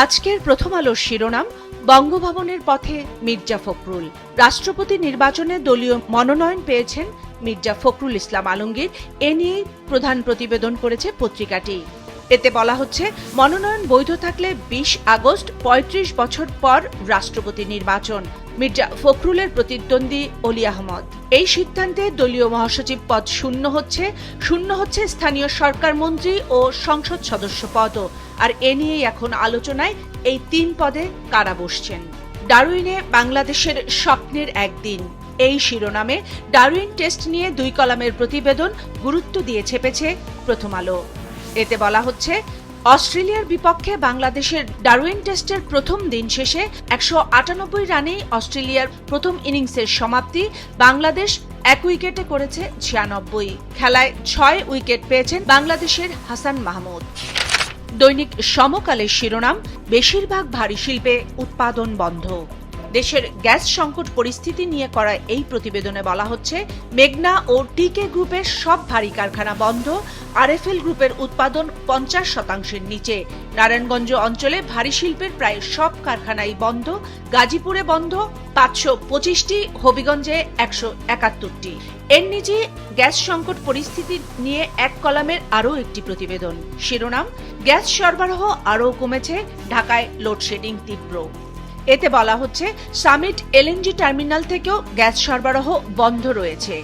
আজকের প্রথম আলোর শিরোনাম, বঙ্গভবনের পথে মির্জা ফখরুল। রাষ্ট্রপতি নির্বাচনে দলীয় মনোনয়ন পেয়েছেন মির্জা ফখরুল ইসলাম আলমগীর। এ নিয়েই প্রধান প্রতিবেদন করেছে পত্রিকাটি। এতে বলা হচ্ছে, মনোনয়ন বৈধ থাকলে 20 আগস্ট 35 বছর পর রাষ্ট্রপতি নির্বাচন। মির্জা ফখরুলের প্রতিদ্বন্দ্বী অলি আহমদ। এই সিদ্ধান্তে দলীয় মহাসচিব পদ শূন্য হচ্ছে স্থানীয় সরকার মন্ত্রী ও সংসদ সদস্য পদও। আর এ নিয়েই এখন আলোচনায় এই 3 পদে কারা বসছেন। ডারউইনে বাংলাদেশের স্বপ্নের একদিন, এই শিরোনামে ডারউইন টেস্ট নিয়ে 2 কলামের প্রতিবেদন গুরুত্ব দিয়ে ছেপেছে প্রথম আলো। এতে বলা হচ্ছে, অস্ট্রেলিয়ার বিপক্ষে বাংলাদেশের ডারউইন টেস্টের প্রথম দিন শেষে 198 রানেই অস্ট্রেলিয়ার প্রথম ইনিংসের সমাপ্তি। বাংলাদেশ 1 উইকেটে করেছে 96। খেলায় 6 উইকেট পেয়েছেন বাংলাদেশের হাসান মাহমুদ। দৈনিক সমকালের শিরোনাম, বেশিরভাগ ভারী শিল্পে উৎপাদন বন্ধ। দেশের গ্যাস সংকট পরিস্থিতি নিয়ে করা এই প্রতিবেদনে বলা হচ্ছে, মেঘনা ও টিকে গ্রুপের সব ভারী কারখানা বন্ধ। আরএফএল গ্রুপের উৎপাদন 50% নিচে। নারায়ণগঞ্জ অঞ্চলে ভারী শিল্পের প্রায় সব কারখানাই বন্ধ। গাজীপুরে বন্ধ 525টি, হবিগঞ্জে 171টি। এর নিচে গ্যাস সংকট পরিস্থিতি নিয়ে 1 কলামের আরও একটি প্রতিবেদন। শিরোনাম, গ্যাস সরবরাহ আরও কমেছে, ঢাকায় লোডশেডিং তীব্র। এতে বলা হচ্ছে, সামিট এলএনজি টার্মিনাল থেকেও গ্যাস সরবরাহ বন্ধ রয়েছে।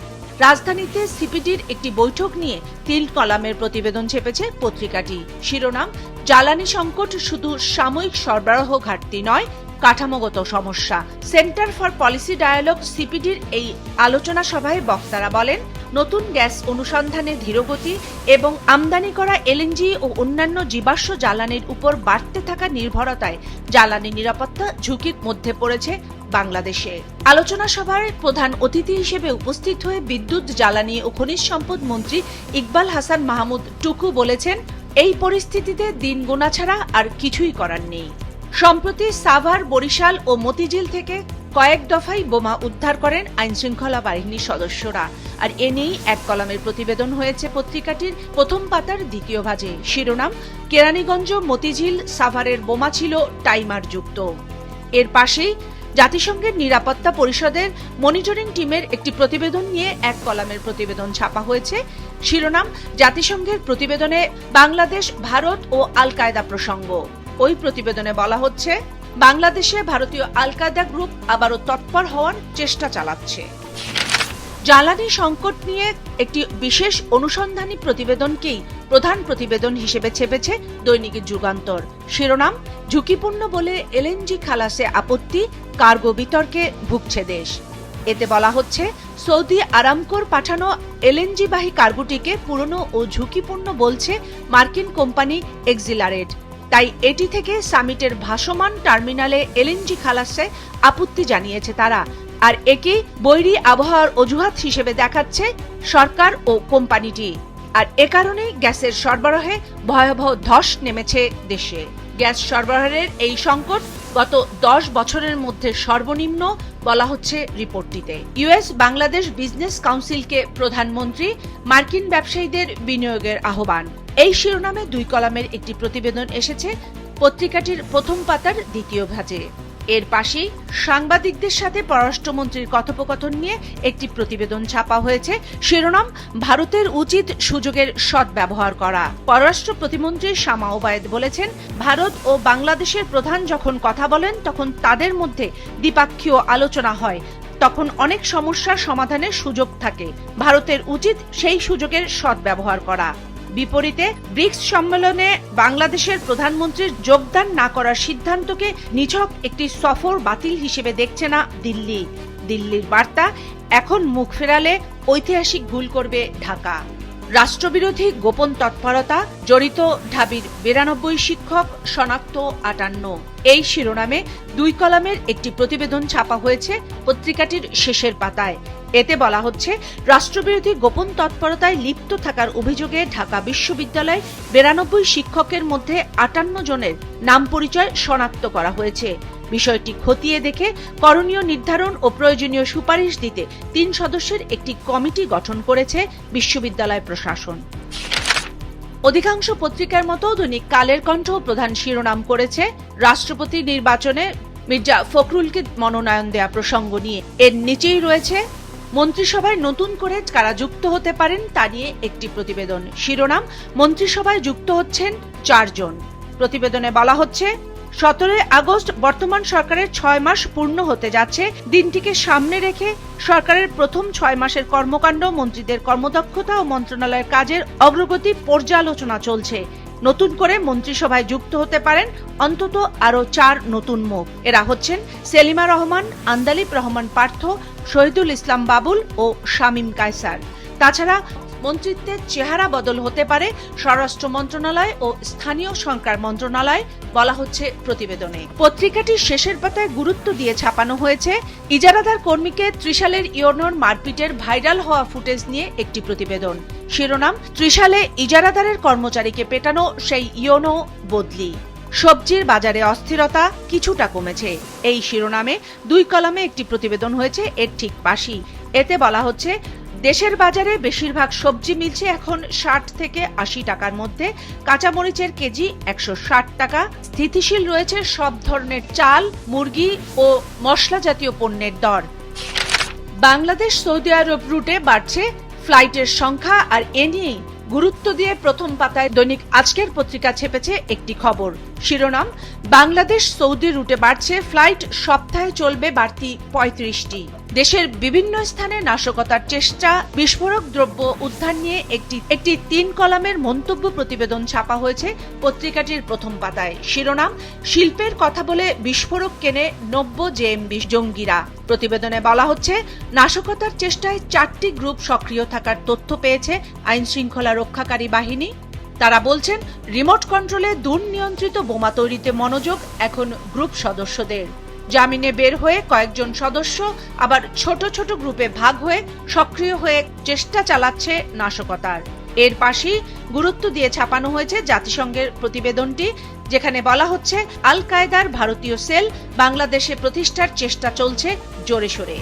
রাজধানীতে সিপিডির একটি বৈঠক নিয়ে 3 কলামের প্রতিবেদন ছেপেছে পত্রিকাটি। শিরোনাম, জ্বালানি সংকট শুধু সাময়িক সরবরাহ ঘাটতি নয়, কাঠামোগত সমস্যা। সেন্টার ফর পলিসি ডায়ালগ সিপিডির এই আলোচনা সভায় বক্তারা বলেন, নতুন গ্যাস অনুসন্ধানে ধীরগতি এবং আমদানি করা এলএনজি ও অন্যান্য জীবাশ্ম জ্বালানির উপর বাড়তে থাকা নির্ভরতায় জ্বালানি নিরাপত্তা ঝুঁকির মধ্যে পড়েছে বাংলাদেশে। আলোচনা সভায় প্রধান অতিথি হিসেবে উপস্থিত হয়ে বিদ্যুৎ, জ্বালানি ও খনিজ সম্পদ মন্ত্রী ইকবাল হাসান মাহমুদ টুকু বলেছেন, এই পরিস্থিতিতে দিন গোনা ছাড়া আর কিছুই করার নেই। সম্প্রতি সাভার, বরিশাল ও মতিঝিল থেকে কয়েক দফায় বোমা উদ্ধার করেন আইনশৃঙ্খলা বাহিনীর সদস্যরা। আর এ নিয়েই 1 কলামের প্রতিবেদন হয়েছে পত্রিকাটির প্রথম পাতার দ্বিতীয় ভাজে। শিরোনাম, কেরানীগঞ্জ, মতিঝিল, সাভারের বোমা ছিল টাইমার যুক্ত। এর পাশেই জাতিসংঘের নিরাপত্তা পরিষদের মনিটরিং টিমের একটি প্রতিবেদন নিয়ে 1 কলামের প্রতিবেদন ছাপা হয়েছে। শিরোনাম, জাতিসংঘের প্রতিবেদনে বাংলাদেশ, ভারত ও আল কায়দা প্রসঙ্গ। ওই প্রতিবেদনে বলা হচ্ছে, বাংলাদেশে ভারতীয় আল কায়দা গ্রুপ আবারও তৎপর হওয়ার চেষ্টা চালাচ্ছে। জ্বালানি সংকট নিয়ে একটি বিশেষ অনুসন্ধানী প্রতিবেদনকেই প্রধান প্রতিবেদন হিসেবে ছেপেছে দৈনিক যুগান্তর। শিরোনাম, ঝুঁকিপূর্ণ বলে এলএনজি খালাসে আপত্তি, কার্গো বিতর্কে ভুগছে দেশ। এতে বলা হচ্ছে, সৌদি আরামকোর পাঠানো এলএনজিবাহী কার্গোটিকে পুরনো ও ঝুঁকিপূর্ণ বলছে মার্কিন কোম্পানি এক্সিলারেট। তাই এটি থেকে সামিটের ভাসমান টার্মিনালে এলএনজি খালাসে আপত্তি জানিয়েছে তারা। আর একে বৈরী আবহাওয়ার অজুহাত হিসেবে দেখাচ্ছে সরকার ও কোম্পানিটি। আর এ কারণেই গ্যাসের সরবরাহে ভয়াবহ ধস নেমেছে দেশে। গ্যাস সরবরাহের এই সংকট গত 10 বছরের মধ্যে সর্বনিম্ন বলা হচ্ছে রিপোর্টটিতে। ইউএস বাংলাদেশ বিজনেস কাউন্সিলকে প্রধানমন্ত্রী, মার্কিন ব্যবসায়ীদের বিনিয়োগের আহ্বান। এই শিরোনামে 2 কলামের একটি প্রতিবেদন এসেছে পত্রিকাটির প্রথম পাতার দ্বিতীয় ভাজে। এর পাশেই সাংবাদিকদের সাথে পররাষ্ট্রমন্ত্রীর কথোপকথন নিয়ে একটি প্রতিবেদন ছাপা হয়েছে। শিরোনাম, ভারতের উচিত সুযোগের সদ্ব্যবহার করা। পররাষ্ট্র প্রতিমন্ত্রী শামা ওবায়েদ বলেছেন, ভারত ও বাংলাদেশের প্রধান যখন কথা বলেন তখন তাদের মধ্যে দ্বিপাক্ষীয় আলোচনা হয়, তখন অনেক সমস্যার সমাধানের সুযোগ থাকে। ভারতের উচিত সেই সুযোগের সদ্ব্যবহার করা। বিপরীতে ব্রিক্স সম্মেলনে বাংলাদেশের প্রধানমন্ত্রীর যোগদান না করার সিদ্ধান্তকে নিছক একটি সফর বাতিল হিসেবে দেখছে না দিল্লি। দিল্লির বার্তা, এখন মুখ ফেরালে ঐতিহাসিক ভুল করবে ঢাকা। রাষ্ট্রবিরোধী গোপন তৎপরতা, জড়িত ঢাবির 92 শিক্ষক, শনাক্ত 58। এই শিরোনামে 2 কলামের একটি প্রতিবেদন ছাপা হয়েছে পত্রিকাটির শেষের পাতায়। এতে বলা হচ্ছে, রাষ্ট্রবিরোধী গোপন তৎপরতায় লিপ্ত থাকার অভিযোগে ঢাকা বিশ্ববিদ্যালয়ে 92 শিক্ষকের মধ্যে 58 জনের নাম পরিচয় শনাক্ত করা হয়েছে। বিষয়টি খতিয়ে দেখে করণীয় নির্ধারণ ও প্রয়োজনীয় সুপারিশ দিতে 3 সদস্যের একটি কমিটি গঠন করেছে বিশ্ববিদ্যালয় প্রশাসন। অধিকাংশ পত্রিকার মতো দৈনিক কালের কণ্ঠ প্রধান শিরোনাম করেছে রাষ্ট্রপতি নির্বাচনে মির্জা ফখরুলকে মনোনয়ন দেয়া প্রসঙ্গ নিয়ে। এর নিচেই রয়েছে মন্ত্রিসভায় নতুন করে কারা যুক্ত হতে পারেন তা নিয়ে একটি প্রতিবেদন। শিরোনাম, মন্ত্রিসভায় যুক্ত হচ্ছেন 4 জন। প্রতিবেদনে বলা হচ্ছে 17 আগস্ট বর্তমান সরকারের 6 মাস পূর্ণ হতে যাচ্ছে। দিনটিকে সামনে রেখে সরকারের প্রথম 6 মাসের কর্মকাণ্ড, মন্ত্রীদের কর্মদক্ষতা ও মন্ত্রণালয়ের কাজের অগ্রগতি পর্যালোচনা চলছে। নতুন করে মন্ত্রিসভায় যুক্ত হতে পারেন অন্তত আরো 4 নতুন মুখ। এরা হচ্ছেন সেলিমা রহমান, আন্দালিব রহমান পার্থ, শহীদুল ইসলাম বাবুল ও শামীম কায়সার। তাছাড়া মন্ত্রিত্বের চেহারা বদল হতে পারে স্বরাষ্ট্র মন্ত্রণালয় ও স্থানীয় সরকার মন্ত্রণালয়, বলা হচ্ছে প্রতিবেদনে। পত্রিকাটির শেষের পাতায় গুরুত্ব দিয়ে ছাপানো হয়েছে ইজারাদার কর্মীকে ত্রিশালের ইওনোর মারপিটের ভাইরাল হওয়া ফুটেজ নিয়ে একটি প্রতিবেদন। শিরোনাম, ত্রিশালে ইজারাদারের কর্মচারীকে পেটানো সেই ইওনো বদলি। সবজির বাজারে অস্থিরতা কিছুটা কমেছে, এই শিরোনামে 2 কলামে একটি প্রতিবেদন হয়েছে এর ঠিক পাশেই। এতে বলা হচ্ছে দেশের বাজারে বেশিরভাগ সবজি মিলছে এখন 60 থেকে 80 টাকার মধ্যে। কাঁচামরিচের কেজি 160 টাকা। স্থিতিশীল রয়েছে সব ধরনের চাল, মুরগি ও মশলা জাতীয় পণ্যের দর। বাংলাদেশ সৌদি আরব রুটে বাড়ছে ফ্লাইটের সংখ্যা, আর এ নিয়েই গুরুত্ব দিয়ে প্রথম পাতায় দৈনিক আজকের পত্রিকা ছেপেছে একটি খবর। শিরোনাম, বাংলাদেশ সৌদি রুটে বাড়ছে ফ্লাইট, সপ্তাহে চলবে বাড়তি 35টি। দেশের বিভিন্ন স্থানে নাশকতার চেষ্টা, বিস্ফোরক দ্রব্য উদ্ধার নিয়ে একটি 3 কলামের মন্তব্য প্রতিবেদন ছাপা হয়েছে পত্রিকাটির প্রথম পাতায়। শিরোনাম, শিল্পের কথা বলে বিস্ফোরক কেনে 90 জেএমবি জঙ্গিরা। প্রতিবেদনে বলা হচ্ছে নাশকতার চেষ্টায় 4টি গ্রুপ সক্রিয় থাকার তথ্য পেয়েছে আইন শৃঙ্খলা রক্ষাকারী বাহিনী। তারা বলছেন রিমোট কন্ট্রোলে দুর্নিয়ন্ত্রিত বোমা তৈরিতে মনোযোগ এখন গ্রুপ সদস্যদের। জামিনে বের হয়ে কয়েকজন সদস্য আবার ছোট ছোট গ্রুপে ভাগ হয়ে সক্রিয় হয়ে চেষ্টা চালাচ্ছে নাশকতার। এর পাশেই গুরুত্ব দিয়ে ছাপানো হয়েছে জাতিসংঘের প্রতিবেদনটি, যেখানে বলা হচ্ছে আল কায়দার ভারতীয় সেল বাংলাদেশে প্রতিষ্ঠার চেষ্টা চলছে জোরে সোরে।